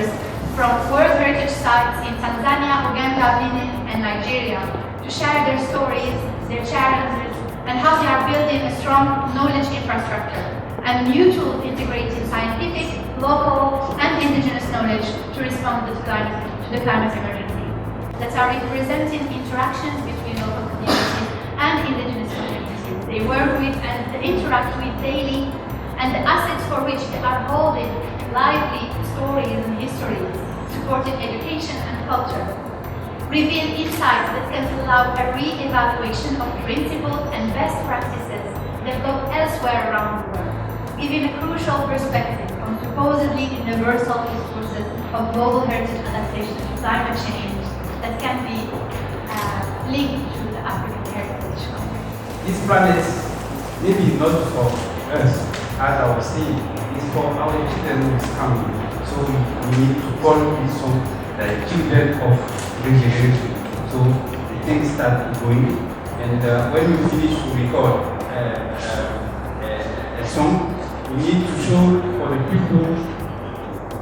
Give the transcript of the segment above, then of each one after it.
visitors from World Heritage Sites in Tanzania, Uganda, Benin, and Nigeria to share their stories, their challenges, and how they are building a strong knowledge infrastructure and new tools integrating scientific, local, and indigenous knowledge to respond to the climate emergency. That are representing interactions between local communities and indigenous communities they work with and interact with daily, and the assets for which they are holding lively stories and histories, supporting education and culture, reveal insights that can allow a re-evaluation of principles and best practices developed elsewhere around the world, giving a crucial perspective on supposedly universal discourses of global heritage adaptation to climate change that can be linked to the African heritage context. This planet maybe not for us, as I was saying, it's for our children who is coming. So we need to call this song the children of regeneration. So the things start going, and when we finish to record a song, we need to show for the people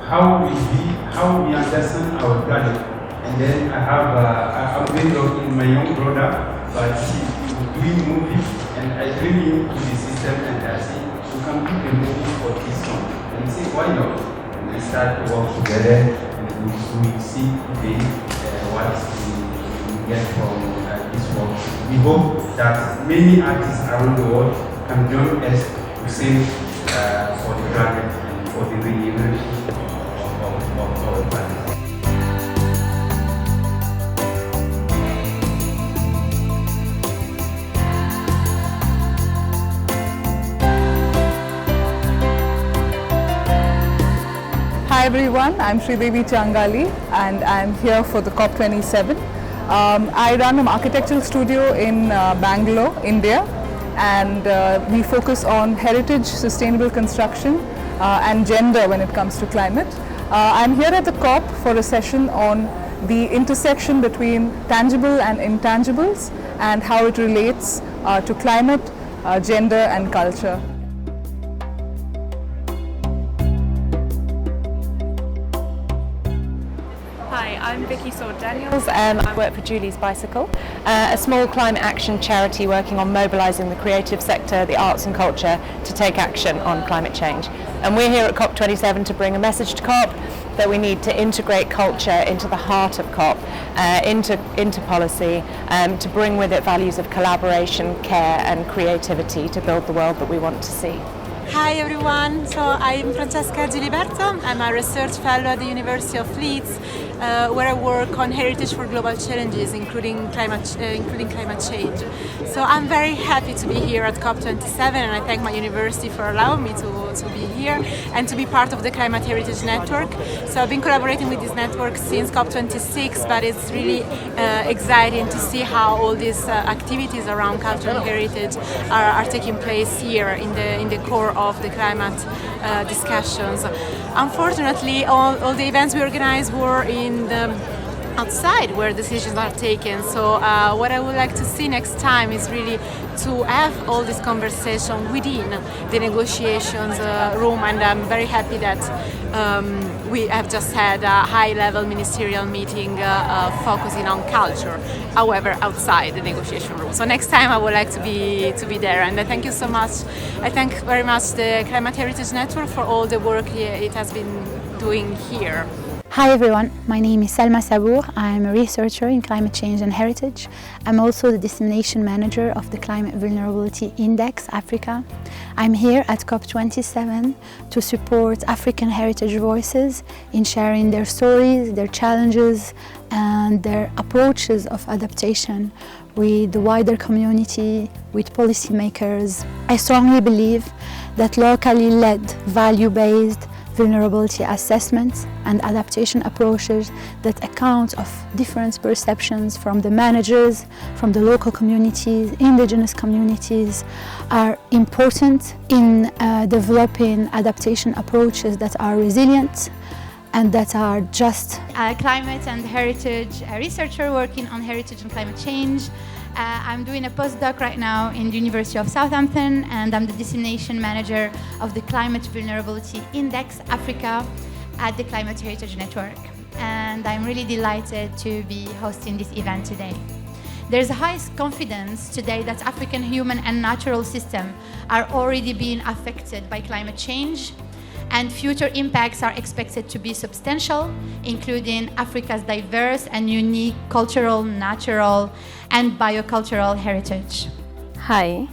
how we understand our planet. And then I have I'm very lucky in my young brother, but he's doing movies, and I bring him to the system, and I say, you can do a movie for this song. And he said, why not? And we start to work together, and we see today what we get from this work. We hope that many artists around the world can join us to sing for the planet and for the regeneration of our planet. Hi everyone, I'm Sridevi Changali and I'm here for the COP27. I run an architectural studio in Bangalore, India, and we focus on heritage, sustainable construction and gender when it comes to climate. I'm here at the COP for a session on the intersection between tangible and intangibles and how it relates to climate, gender and culture. Hi, I'm Vicky Sword-Daniels and I work for Julie's Bicycle, a small climate action charity working on mobilising the creative sector, the arts and culture to take action on climate change. And we're here at COP27 to bring a message to COP that we need to integrate culture into the heart of COP, into policy, to bring with it values of collaboration, care and creativity to build the world that we want to see. Hi everyone, so I'm Francesca Giliberto. I'm a research fellow at the University of Leeds, where I work on heritage for global challenges, including climate change. So I'm very happy to be here at COP27, and I thank my university for allowing me to be here and to be part of the Climate Heritage Network. So I've been collaborating with this network since COP26, but it's really exciting to see how all these activities around culture and heritage are taking place here in the core of the climate discussions. Unfortunately, all the events we organized were in the outside where decisions are taken. So what I would like to see next time is really to have all this conversation within the negotiations room, and I'm very happy that we have just had a high-level ministerial meeting focusing on culture, however outside the negotiation room. So next time I would like to be there, and I thank you so much. I thank very much the Climate Heritage Network for all the work it has been doing here. Hi everyone, my name is Salma Sabour. I'm a researcher in climate change and heritage. I'm also the dissemination manager of the Climate Vulnerability Index Africa. I'm here at COP27 to support African heritage voices in sharing their stories, their challenges and their approaches of adaptation with the wider community, with policymakers. I strongly believe that locally led, value-based vulnerability assessments and adaptation approaches that account of different perceptions from the managers, from the local communities, indigenous communities, are important in developing adaptation approaches that are resilient and that are just. Climate and heritage researcher working on heritage and climate change. I'm doing a postdoc right now in the University of Southampton, and I'm the dissemination manager of the Climate Vulnerability Index Africa. at the Climate Heritage Network, and I'm really delighted to be hosting this event today. There's a high confidence today that African human and natural systems are already being affected by climate change, and future impacts are expected to be substantial, including Africa's diverse and unique cultural, natural, and biocultural heritage. Hi,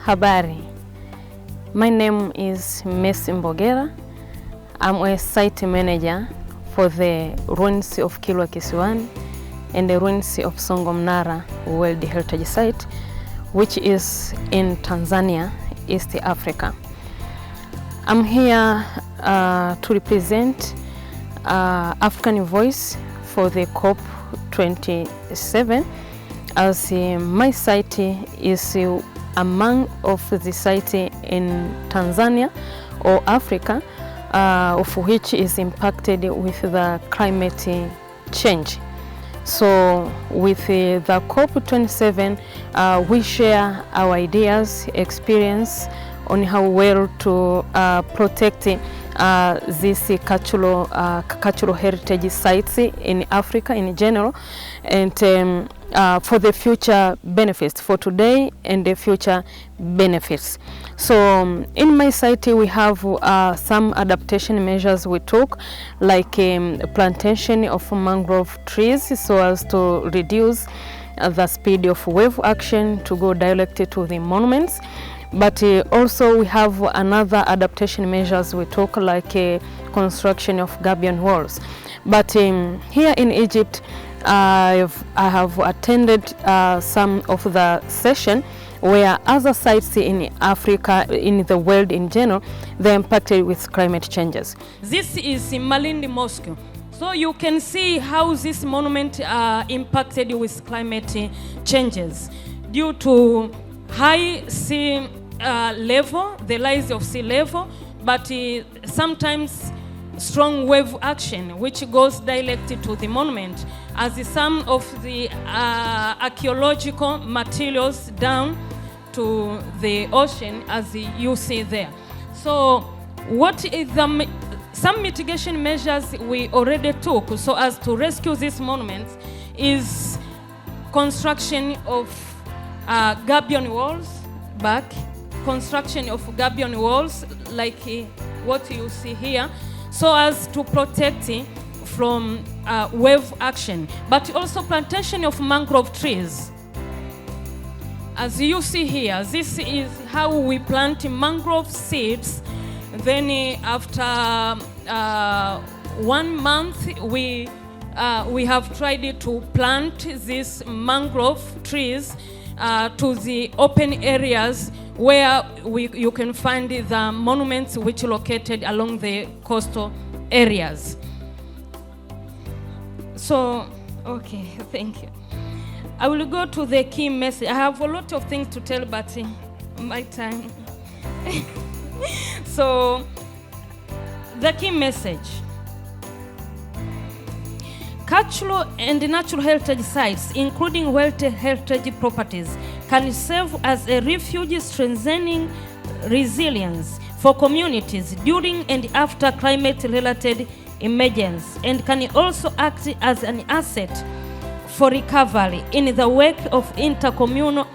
habari. My name is Messi Mbogera. I'm a site manager for the ruins of Kilwa Kisiwani and the ruins of Songo Mnara World Heritage Site, which is in Tanzania, East Africa. I'm here to represent African Voice for the COP27, as my site is among of the sites in Tanzania or Africa, of which is impacted with the climate change. So with the COP27, we share our ideas, experience on how well to protect these cultural heritage sites in Africa in general, and for the future benefits, for today and the future benefits. So in my site we have some adaptation measures we took, like plantation of mangrove trees so as to reduce the speed of wave action to go directly to the monuments. But also we have another adaptation measures we took, like construction of gabion walls. But here in Egypt, I have attended some of the session where other sites in Africa, in the world in general, they're impacted with climate changes. This is Malindi Mosque. So you can see how this monument impacted with climate changes due to high sea level, the rise of sea level, but sometimes strong wave action, which goes directly to the monument, as some of the archaeological materials down to the ocean, as you see there. So what is some mitigation measures we already took so as to rescue these monuments is construction of gabion walls back, construction of gabion walls like what you see here, so as to protect from wave action, but also plantation of mangrove trees. As you see here, this is how we plant mangrove seeds. Then after 1 month, we have tried to plant these mangrove trees to the open areas where you can find the monuments which are located along the coastal areas. So, okay, thank you. I will go to the key message. I have a lot of things to tell, but my time. So, the key message. Cultural and natural heritage sites, including World Heritage properties, can serve as a refuge, strengthening resilience for communities during and after climate-related emergencies, and can also act as an asset for recovery in the wake of intercommunal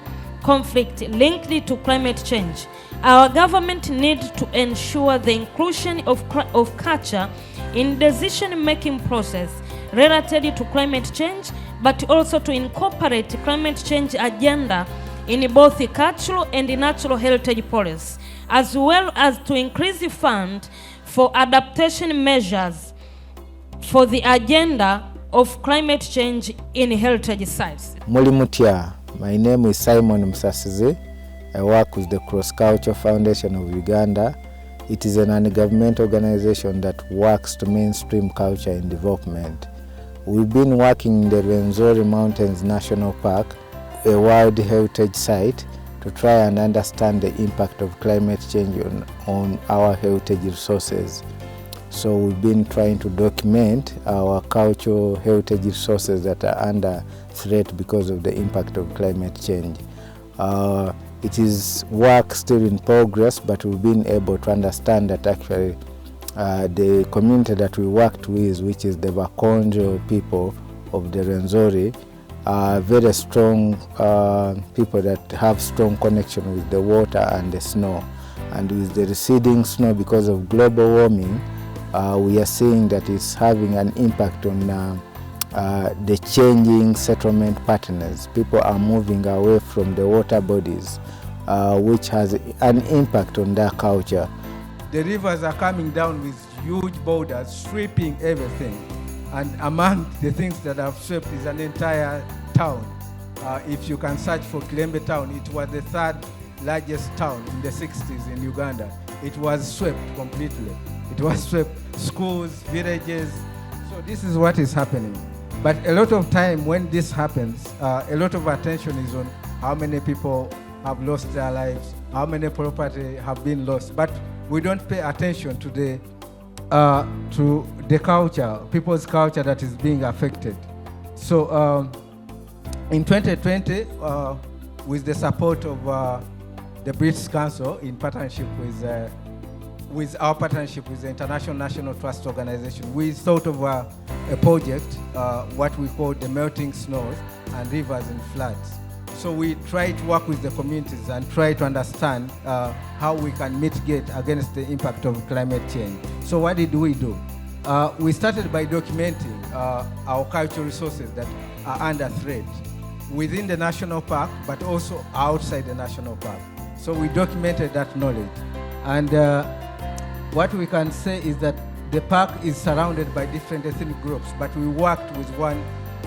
conflict linked to climate change. Our government needs to ensure the inclusion of culture in decision-making process related to climate change, but also to incorporate climate change agenda in both the cultural and the natural heritage policy, as well as to increase the fund for adaptation measures for the agenda of climate change in heritage sites. Mulimutya, my name is Simon Musasize. I work with the Cross Culture Foundation of Uganda. It is an non-governmental organization that works to mainstream culture in development. We've been working in the Rwenzori Mountains National Park, a World Heritage Site, to try and understand the impact of climate change on our heritage resources. So we've been trying to document our cultural heritage resources that are under threat because of the impact of climate change. It is work still in progress, but we've been able to understand that actually the community that we worked with, which is the Bakonjo people of the Rwenzori, are very strong people that have strong connection with the water and the snow. And with the receding snow because of global warming, we are seeing that it's having an impact on the changing settlement patterns. People are moving away from the water bodies, which has an impact on their culture. The rivers are coming down with huge boulders, sweeping everything. And among the things that have swept is an entire town. If you can search for Kilembe town, it was the third largest town in the 60s in Uganda. It was swept completely. It was swept, schools, villages. So this is what is happening. But a lot of time when this happens, a lot of attention is on how many people have lost their lives, how many property have been lost. But we don't pay attention to the culture, people's culture that is being affected. So in 2020, with the support of the British Council in partnership with our partnership with the International National Trust Organization, we thought of a project, what we call the melting snows and rivers and floods. So we try to work with the communities and try to understand how we can mitigate against the impact of climate change. So what did we do? We started by documenting our cultural resources that are under threat within the national park, but also outside the national park. So we documented that knowledge. And what we can say is that the park is surrounded by different ethnic groups, but we worked with one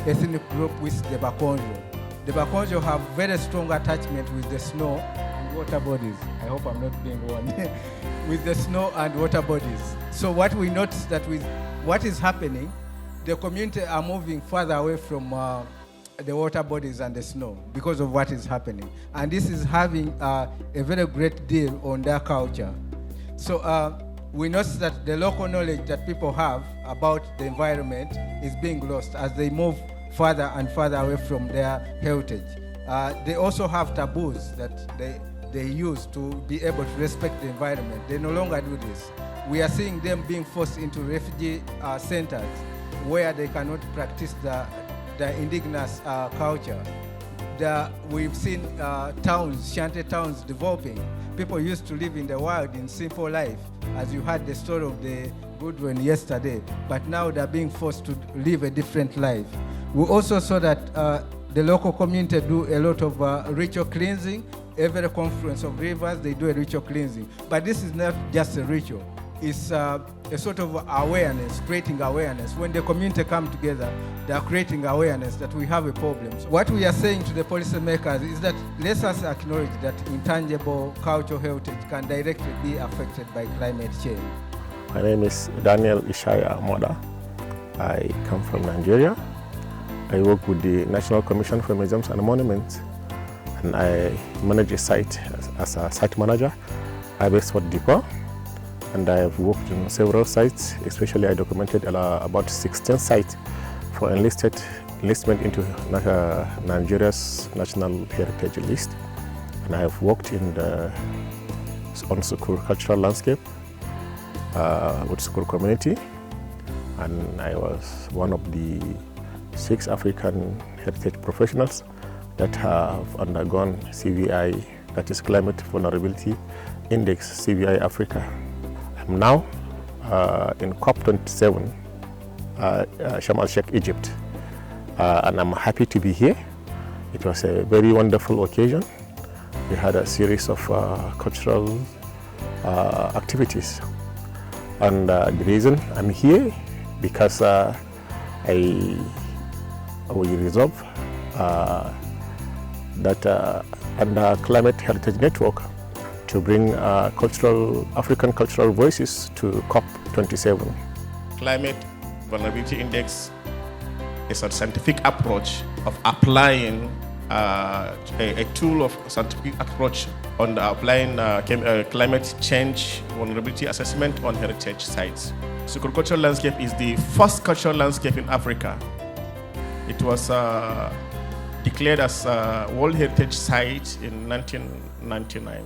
ethnic group, which is the Bakonjo. The Bakonjo have very strong attachment with the snow and water bodies. I hope I'm not being one. With the snow and water bodies. So what we noticed that with what is happening, the community are moving further away from the water bodies and the snow because of what is happening. And this is having a very great deal on their culture. So we notice that the local knowledge that people have about the environment is being lost as they move further and further away from their heritage. They also have taboos that they use to be able to respect the environment. They no longer do this. We are seeing them being forced into refugee centers where they cannot practice the indigenous culture. We've seen towns, shanty towns developing. People used to live in the wild in simple life, as you heard the story of the good one yesterday, but now they're being forced to live a different life. We also saw that the local community do a lot of ritual cleansing. Every confluence of rivers, they do a ritual cleansing. But this is not just a ritual. It's a sort of awareness, creating awareness. When the community come together, they are creating awareness that we have a problem. So what we are saying to the policymakers is that let us acknowledge that intangible cultural heritage can directly be affected by climate change. My name is Daniel Ishaya Amoda. I come from Nigeria. I work with the National Commission for Museums and Monuments, and I manage a site as a site manager. I based for Depot, and I have worked on several sites. Especially, I documented about 16 sites for enlistment into Nigeria's National Heritage List. And I have worked on Sukkur cultural landscape with Sukkur community, and I was one of the 6 African heritage professionals that have undergone CVI, that is Climate Vulnerability Index, CVI Africa. I'm now in COP27, Sharm el-Sheikh, Egypt, and I'm happy to be here. It was a very wonderful occasion. We had a series of cultural activities, and the reason I'm here because we resolve that under Climate Heritage Network to bring African cultural voices to COP27. Climate Vulnerability Index is a scientific approach of applying a tool of scientific approach on applying climate change vulnerability assessment on heritage sites. Sukkur cultural landscape is the first cultural landscape in Africa. It was declared as a World Heritage Site in 1999.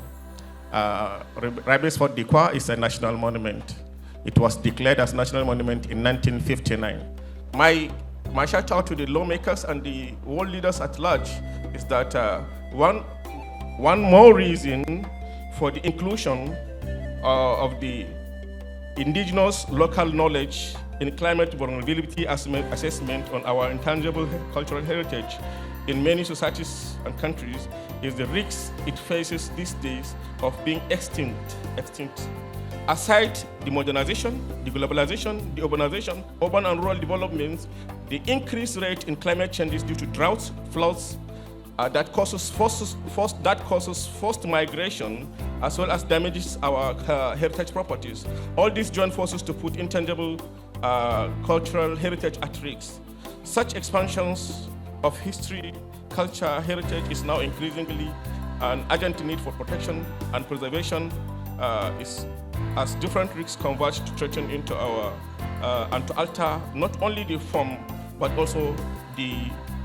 Rabes Fort Dikwa is a national monument. It was declared as national monument in 1959. My shout out to the lawmakers and the world leaders at large is that one more reason for the inclusion of the indigenous local knowledge in climate vulnerability assessment on our intangible cultural heritage in many societies and countries is the risks it faces these days of being extinct. Aside the modernization, the globalization, the urbanization, urban and rural developments, the increased rate in climate changes due to droughts, floods, that causes forced migration, as well as damages our heritage properties. All these join forces to put intangible cultural heritage at risk. Such expansions of history, culture, heritage is now increasingly an urgent need for protection and preservation as different risks converge to threaten into our and to alter not only the form but also the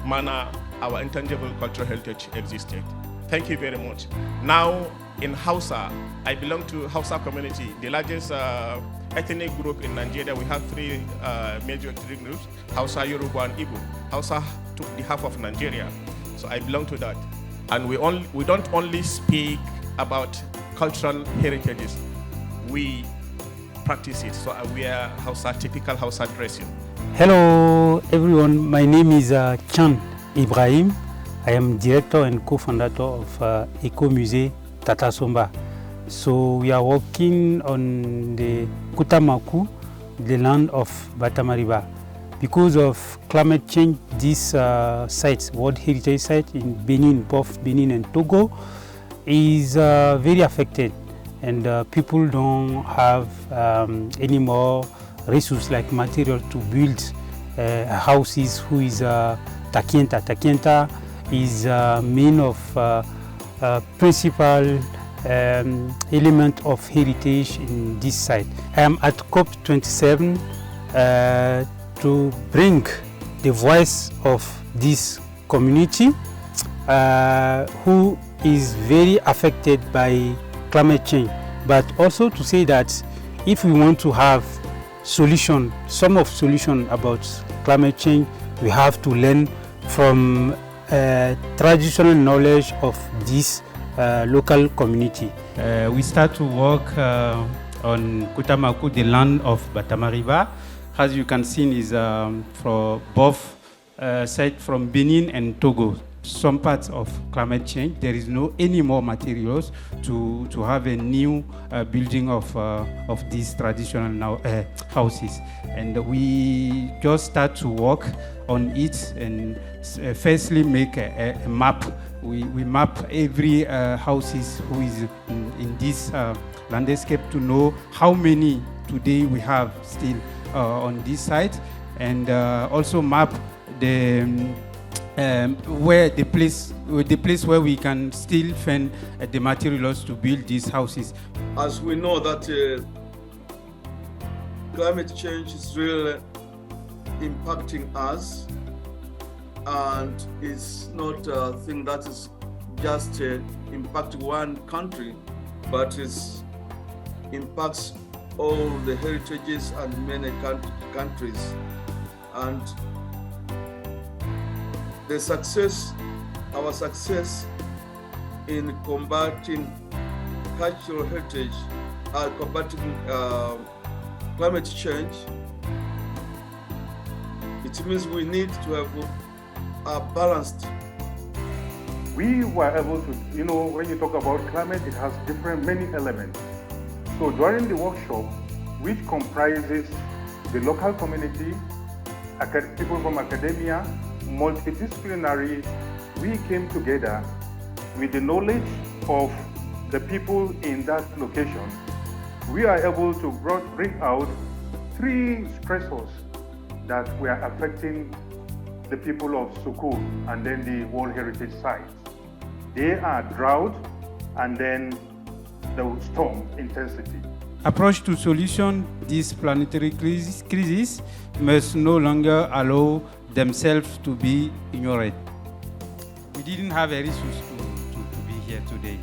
manner our intangible cultural heritage existed. Thank you very much. Now in Hausa, I belong to Hausa community, the largest ethnic group in Nigeria. We have three major ethnic groups: Hausa, Yoruba, and Igbo. Hausa took the half of Nigeria, so I belong to that. And we don't only speak about cultural heritages, we practice it. So I wear Hausa, typical Hausa dressing. Hello everyone, my name is Chan Ibrahim. I am director and co-founder of Eco Musée Tatasomba. So we are working on the Kutamaku, the land of Batamariba. Because of climate change, these sites, World Heritage Site in Benin, both Benin and Togo, is very affected, and people don't have any more resources like material to build houses. Who is Takienta? Takienta is main of principal element of heritage in this site. I am at COP27 to bring the voice of this community who is very affected by climate change, but also to say that if we want to have solution about climate change, we have to learn from traditional knowledge of this local community. We start to work on Kutamaku, the land of Batamariba. As you can see, is for both sides from Benin and Togo. Some parts of climate change, there is no any more materials to have a new building of these traditional houses, and we just start to work on it and firstly make a map. We map every houses who is in this landscape to know how many today we have still on this site, and also map the where the place where we can still find the materials to build these houses. As we know that climate change is really impacting us, and it's not a thing that is just impacting one country, but it impacts all the heritages and many countries. And our success in combating cultural heritage, combating climate change, it means we need to have a balanced. We were able to, when you talk about climate, it has many elements. So during the workshop, which comprises the local community, people from academia, multidisciplinary, we came together with the knowledge of the people in that location. We are able to bring out 3 stressors that were affecting the people of Sukkur and then the World Heritage Sites. They are drought and then the storm intensity. Approach to solution this planetary crisis must no longer allow themselves to be ignored. We didn't have a resource to be here today.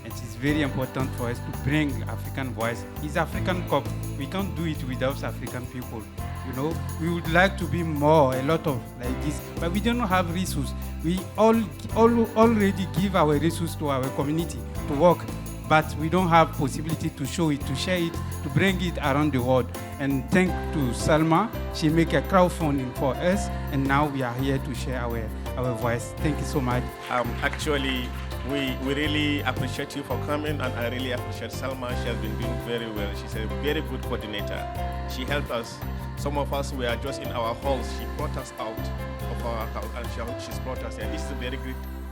It is very important for us to bring African voice. It's African COP. We can't do it without African people. You know, we would like to be more, a lot of like this, but we don't have resources. We already give our resources to our community to work, but we don't have possibility to show it, to share it, to bring it around the world. And thank to Salma, she make a crowdfunding for us, and now we are here to share our voice. Thank you so much. Actually, we really appreciate you for coming, and I really appreciate Salma. She has been doing very well. She's a very good coordinator. She helped us. Some of us were just in our halls. She brought us out of our house, and she's brought us here. This is a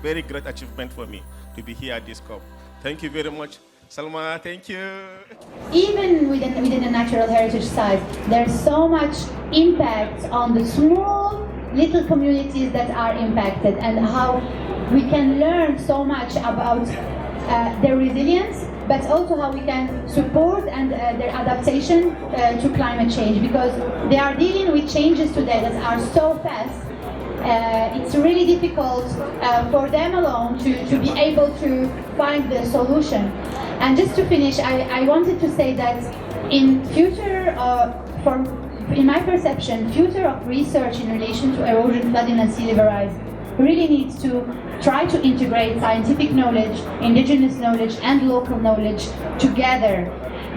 very great achievement for me to be here at this COP. Thank you very much. Salma, thank you. Even within the natural heritage site, there's so much impact on the small little communities that are impacted, and how we can learn so much about their resilience, but also how we can support and their adaptation to climate change, because they are dealing with changes today that are so fast. It's really difficult for them alone to be able to find the solution. And just to finish, I wanted to say that in future, in my perception, future of research in relation to erosion, flooding and sea level rise really needs to try to integrate scientific knowledge, indigenous knowledge and local knowledge together,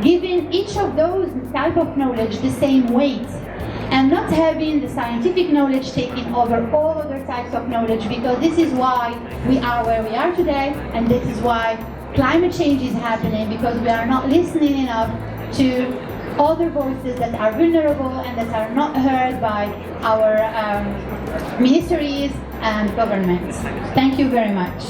giving each of those type of knowledge the same weight, and not having the scientific knowledge taking over all other types of knowledge, because this is why we are where we are today, and this is why climate change is happening, because we are not listening enough to other voices that are vulnerable and that are not heard by our ministries and governments. Thank you very much.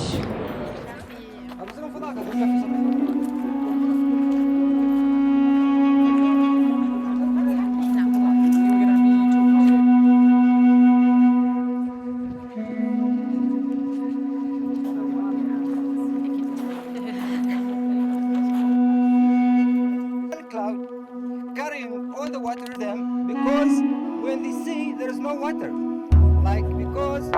Carrying all the water to them, because when they see there is no water, like because